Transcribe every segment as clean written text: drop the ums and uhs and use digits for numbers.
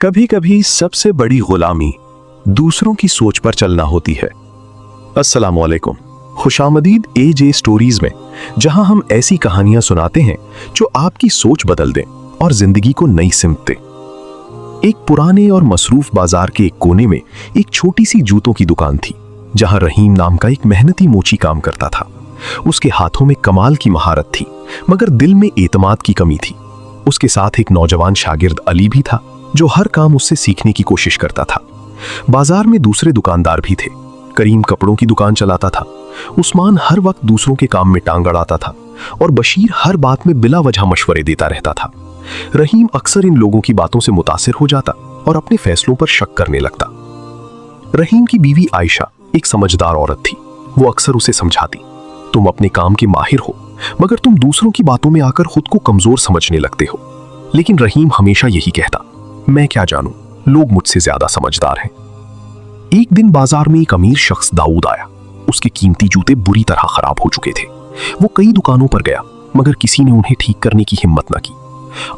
कभी कभी सबसे बड़ी गुलामी दूसरों की सोच पर चलना होती है। अस्सलाम वालेकुम, खुशामदीद AJ स्टोरीज में, जहां हम ऐसी कहानियां सुनाते हैं जो आपकी सोच बदल दें और जिंदगी को नई सिमत दें। एक पुराने और मसरूफ बाजार के एक कोने में एक छोटी सी जूतों की दुकान थी, जहां रहीम नाम का एक मेहनती मोची काम करता था। उसके हाथों में कमाल की महारत थी, मगर दिल में एतमाद की कमी थी। उसके साथ एक नौजवान शागिर्द अली भी था, जो हर काम उससे सीखने की कोशिश करता था। बाजार में दूसरे दुकानदार भी थे। करीम कपड़ों की दुकान चलाता था, उस्मान हर वक्त दूसरों के काम में टांग अड़ाता था, और बशीर हर बात में बिला वजह मशवरे देता रहता था। रहीम अक्सर इन लोगों की बातों से मुतासिर हो जाता और अपने फैसलों पर शक करने लगता। रहीम की बीवी आयशा एक समझदार औरत थी। वो अक्सर उसे समझाती, तुम अपने काम के माहिर हो, मगर तुम दूसरों की बातों में आकर खुद को कमजोर समझने लगते हो। लेकिन रहीम हमेशा यही कहता, मैं क्या जानूं, लोग मुझसे ज्यादा समझदार हैं। एक दिन बाजार में एक अमीर शख्स दाऊद आया। उसके कीमती जूते बुरी तरह खराब हो चुके थे। वो कई दुकानों पर गया, मगर किसी ने उन्हें ठीक करने की हिम्मत न की।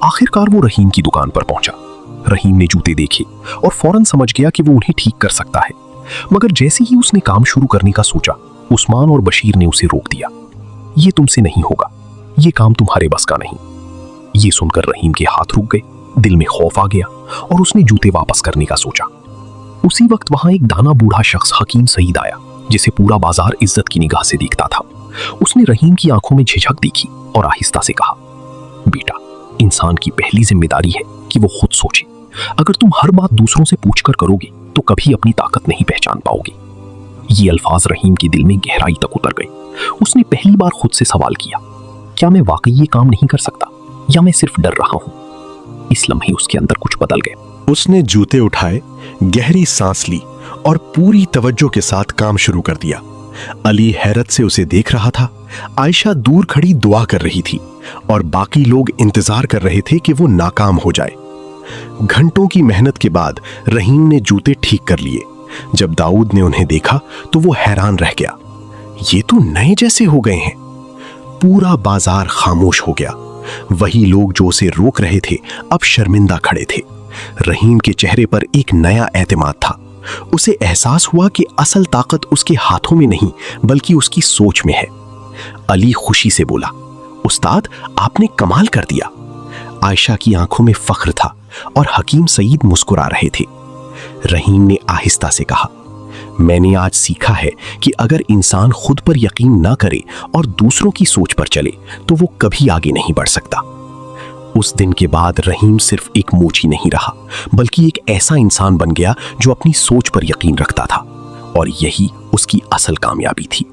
आखिरकार वो रहीम की दुकान पर पहुंचा। रहीम ने जूते देखे और फौरन समझ गया कि वो उन्हें ठीक कर सकता है। मगर जैसे ही उसने काम शुरू करने का सोचा, उस्मान और बशीर ने उसे रोक दिया। ये तुमसे नहीं होगा, ये काम तुम्हारे बस का नहीं। ये सुनकर रहीम के हाथ रुक गए, दिल में खौफ आ गया और उसने जूते वापस करने का सोचा। उसी वक्त वहां एक दाना बूढ़ा शख्स हकीम सईद आया, जिसे पूरा बाजार इज्जत की निगाह से देखता था। उसने रहीम की आंखों में झिझक देखी और आहिस्ता से कहा, बेटा, इंसान की पहली जिम्मेदारी है कि वो खुद सोचे। अगर तुम हर बात दूसरों से पूछकर करोगे तो कभी अपनी ताकत नहीं पहचान पाओगे। ये अल्फाज रहीम के दिल में गहराई तक उतर गए। उसने पहली बार खुद से सवाल किया, क्या मैं वाकई ये काम नहीं कर सकता, या मैं सिर्फ डर रहा हूं? इस लम्हे उसके अंदर कुछ बदल गया। उसने जूते उठाए, गहरी सांस ली और पूरी तवज्जो के साथ काम शुरू कर दिया। अली हैरत से उसे देख रहा था। आयशा दूर खड़ी दुआ कर रही थी और बाकी लोग इंतजार कर रहे थे कि वो नाकाम हो जाए। घंटों की मेहनत के बाद रहीम ने जूते ठीक कर लिए। जब दाऊद ने उन्हें देखा तो वो हैरान रह गया। ये तो नए जैसे हो गए हैं। पूरा बाजार खामोश हो गया। वही लोग जो उसे रोक रहे थे अब शर्मिंदा खड़े थे। रहीम के चेहरे पर एक नया एतमाद था। उसे एहसास हुआ कि असल ताकत उसके हाथों में नहीं, बल्कि उसकी सोच में है। अली खुशी से बोला, उस्ताद, आपने कमाल कर दिया। आयशा की आंखों में फख्र था और हकीम सईद मुस्कुरा रहे थे। रहीम ने आहिस्ता से कहा, मैंने आज सीखा है कि अगर इंसान खुद पर यकीन ना करे और दूसरों की सोच पर चले तो वो कभी आगे नहीं बढ़ सकता। उस दिन के बाद रहीम सिर्फ एक मोची नहीं रहा, बल्कि एक ऐसा इंसान बन गया जो अपनी सोच पर यकीन रखता था, और यही उसकी असल कामयाबी थी।